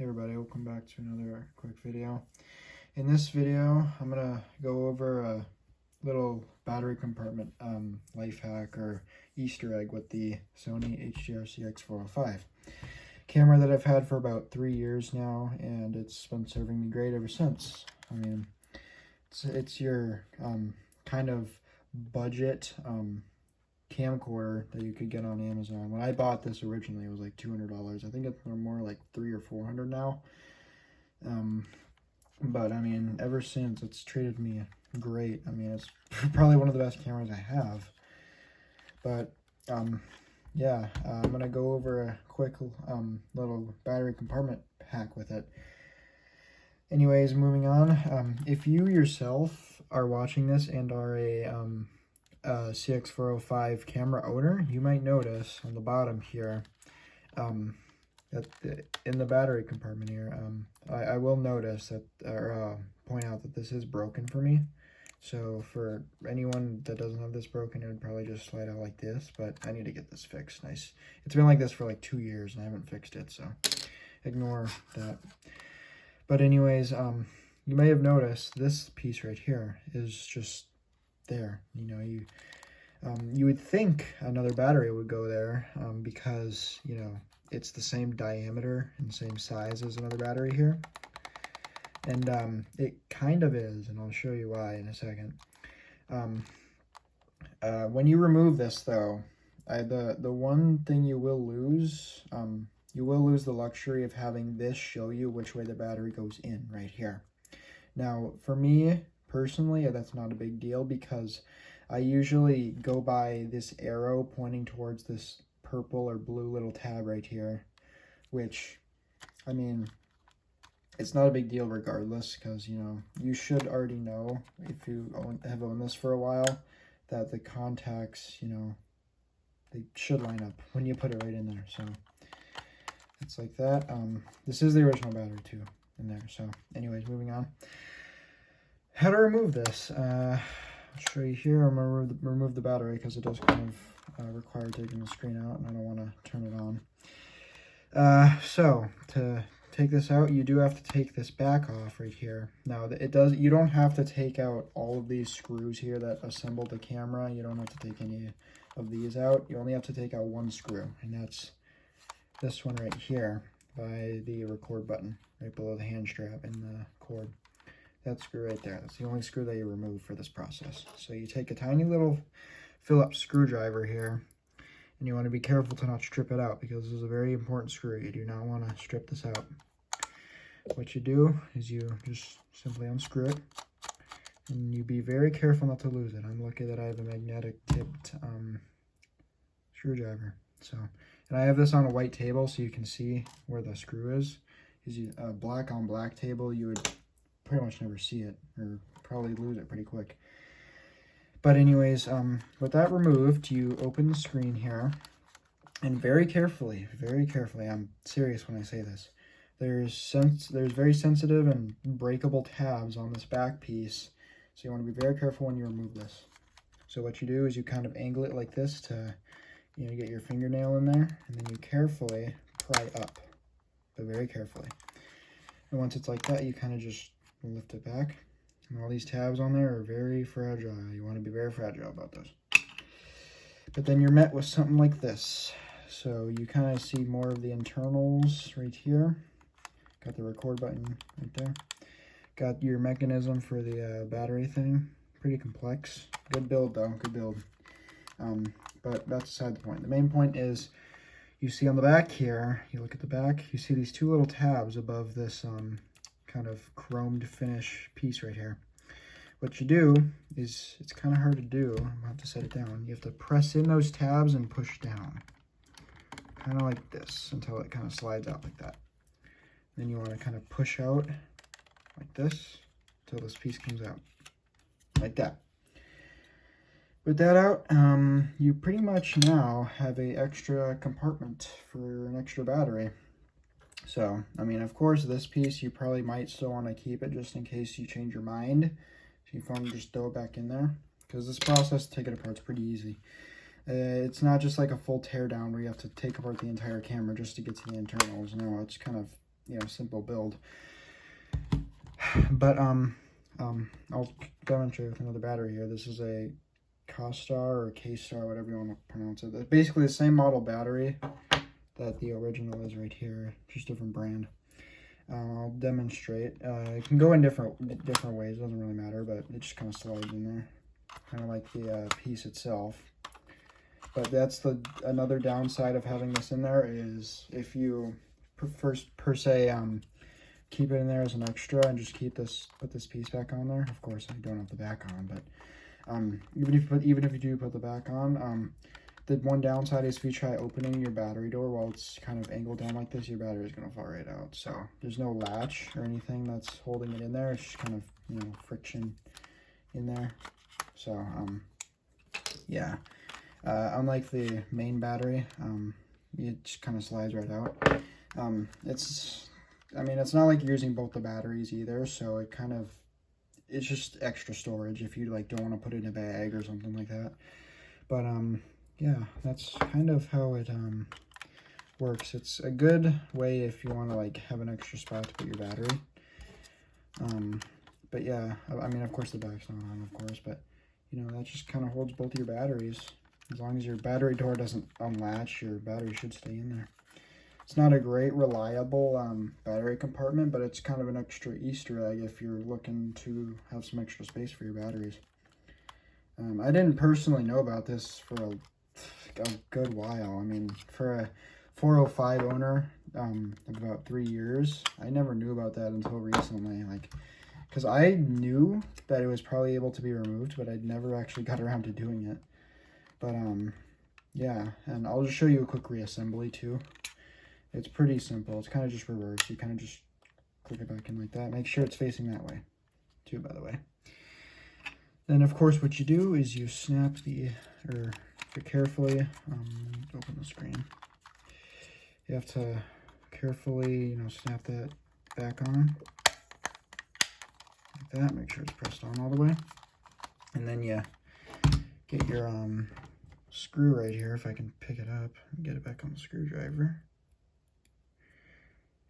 Hey everybody, welcome back to another quick video. In this video, I'm gonna go over a little battery compartment life hack or Easter egg with the SONY HDR-CX405 camera that I've had for about 3 years now, and it's been serving me great ever since. I mean, it's your kind of budget camcorder that you could get on Amazon. When I bought this originally, it was like $200. I think it's more like $300 or $400 now. But I mean, ever since, it's treated me great. I mean, it's probably one of the best cameras I have. But yeah, I'm gonna go over a quick little battery compartment hack with it. Anyways, moving on. If you yourself are watching this and are a CX405 camera owner, you might notice on the bottom here that in the battery compartment here, I will notice that, or point out that this is broken for me. So for anyone that doesn't have this broken, it would probably just slide out like this, but I need to get this fixed. Nice. It's been like this for like 2 years and I haven't fixed it, so ignore that. But anyways, you may have noticed this piece right here is just there. You know, you would think another battery would go there because, you know, it's the same diameter and same size as another battery here. And it kind of is, and I'll show you why in a second. When you remove this, though, the one thing you will lose the luxury of having this show you which way the battery goes in right here. Now, for me personally, that's not a big deal because I usually go by this arrow pointing towards this purple or blue little tab right here, which, I mean, it's not a big deal regardless, because, you know, you should already know, if you have owned this for a while, that the contacts, you know, they should line up when you put it right in there. So it's like that. This is the original battery too in there. So anyways, moving on. How to remove this? I'll show you here. I'm gonna remove the battery because it does kind of require taking the screen out, and I don't want to turn it on. So to take this out, you do have to take this back off right here. Now you don't have to take out all of these screws here that assemble the camera. You don't have to take any of these out. You only have to take out one screw, and that's this one right here by the record button right below the hand strap and the cord. That screw right there, that's the only screw that you remove for this process. So you take a tiny little Phillips screwdriver here, and you want to be careful to not strip it out because this is a very important screw. You do not want to strip this out. What you do is you just simply unscrew it, and you be very careful not to lose it. I'm lucky that I have a magnetic tipped screwdriver. So, and I have this on a white table so you can see where the screw is. Because a black on black table, you would pretty much never see it, or probably lose it pretty quick. But anyways, with that removed, you open the screen here, and very carefully, I'm serious when I say this, there's very sensitive and breakable tabs on this back piece, so you want to be very careful when you remove this. So what you do is you kind of angle it like this to, you know, get your fingernail in there, and then you carefully pry up, but very carefully. And once it's like that, you kind of just lift it back. And all these tabs on there are very fragile. You want to be very fragile about those. But then you're met with something like this. So you kind of see more of the internals right here. Got the record button right there. Got your mechanism for the battery thing. Pretty complex. Good build though, good build. But that's beside the point. The main point is you see on the back here, you look at the back, you see these two little tabs above this kind of chromed finish piece right here. What you do is, it's kind of hard to do. I'm about to set it down. You have to press in those tabs and push down. Kind of like this until it kind of slides out like that. Then you want to kind of push out like this until this piece comes out. Like that. With that out, you pretty much now have an extra compartment for an extra battery. So, I mean, of course, this piece you probably might still want to keep it just in case you change your mind. So you want to just throw it back in there, because this process to take it apart is pretty easy. It's not just like a full tear down where you have to take apart the entire camera just to get to the internals. No, it's kind of simple build. But I'll demonstrate with another battery here. This is a K-Star or K-Star, whatever you want to pronounce it. It's basically the same model battery that the original is right here, just different brand. I'll demonstrate. It can go in different ways, doesn't really matter, but it just kind of slides in there, kind of like the piece itself. But that's another downside of having this in there is if you per se keep it in there as an extra and just put this piece back on there. Of course, I don't have the back on, but even if you do put the back on, the one downside is if you try opening your battery door while it's kind of angled down like this, your battery is going to fall right out. So there's no latch or anything that's holding it in there. It's just kind of, friction in there. So, yeah. Unlike the main battery, it just kind of slides right out. It's not like you're using both the batteries either, so it's just extra storage if you don't want to put it in a bag or something like that. But yeah, that's kind of how it works. It's a good way if you want to have an extra spot to put your battery. But yeah, of course the back's not on, of course, but that just kind of holds both your batteries. As long as your battery door doesn't unlatch, your battery should stay in there. It's not a great reliable battery compartment, but it's kind of an extra Easter egg if you're looking to have some extra space for your batteries. I didn't personally know about this for a good while. For a 405 owner of about 3 years, I never knew about that until recently. Because I knew that it was probably able to be removed, but I'd never actually got around to doing it. But yeah, and I'll just show you a quick reassembly too. It's pretty simple. It's kind of just reverse. You kind of just click it back in like that. Make sure it's facing that way too, by the way. Then of course what you do is you snap carefully, open the screen. You have to carefully, snap that back on like that. Make sure it's pressed on all the way. And then you get your screw right here, if I can pick it up and get it back on the screwdriver.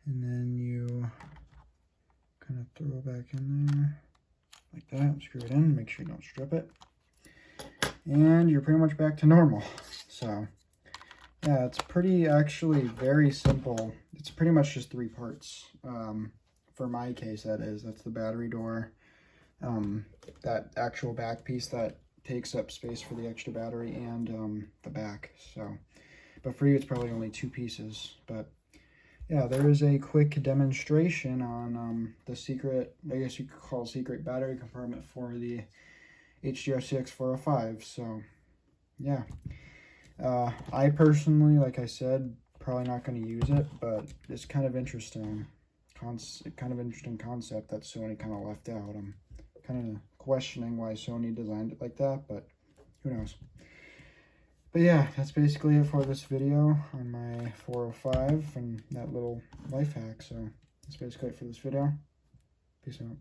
And then you kind of throw it back in there like that, screw it in, make sure you don't strip it. And you're pretty much back to normal. So yeah, it's actually very simple. It's pretty much just 3 parts. For my case, that's the battery door, that actual back piece that takes up space for the extra battery, and the back. So, but for you, it's probably only 2 pieces. But yeah, there is a quick demonstration on the secret, I guess you could call secret battery compartment for the HDR-CX405. So yeah, I personally, like I said, probably not going to use it, but it's kind of interesting. Interesting concept that Sony kind of left out. I'm kind of questioning why Sony designed it like that, but who knows. But yeah, that's basically it for this video on my 405 and that little life hack. So that's basically it for this video. Peace out.